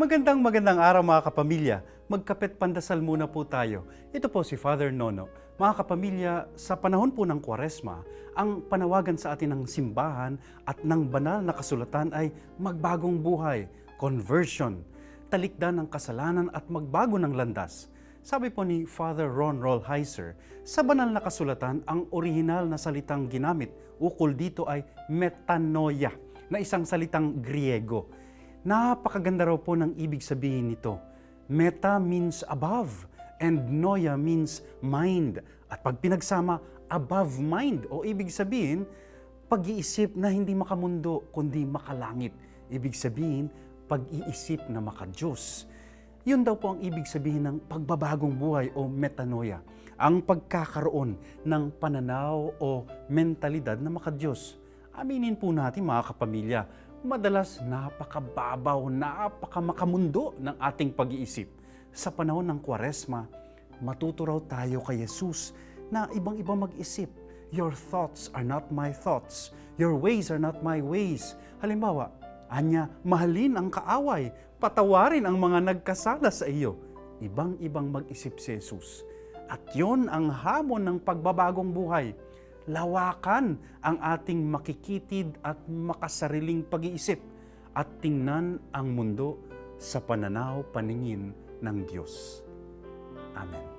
Magandang araw mga kapamilya. Magkapit pandasal muna po tayo. Ito po si Father Nono. Mga kapamilya, sa panahon po ng Kwaresma, ang panawagan sa atin ng simbahan at ng banal na kasulatan ay magbagong buhay, conversion, talikdan ng kasalanan at magbago ng landas. Sabi po ni Father Ron Rolheiser, sa banal na kasulatan, ang orihinal na salitang ginamit ukol dito ay metanoia, na isang salitang Griego. Napakaganda raw po ng ibig sabihin nito. Meta means above and noia means mind. At pag pinagsama, above mind o ibig sabihin, pag-iisip na hindi makamundo kundi makalangit. Ibig sabihin, pag-iisip na makadiyos. Yun daw po ang ibig sabihin ng pagbabagong buhay o metanoia. Ang pagkakaroon ng pananaw o mentalidad na makadiyos. Aminin po natin mga kapamilya, madalas napakababaw, napakamakamundo ng ating pag-iisip. Sa panahon ng Kwaresma, matuto raw tayo kay Jesus na ibang-ibang mag-isip. Your thoughts are not my thoughts. Your ways are not my ways. Halimbawa, anya, mahalin ang kaaway, patawarin ang mga nagkasala sa iyo. Ibang-ibang mag-isip si Jesus. At yon ang hamon ng pagbabagong buhay. Lawakan ang ating makikitid at makasariling pag-iisip at tingnan ang mundo sa pananaw paningin ng Diyos. Amen.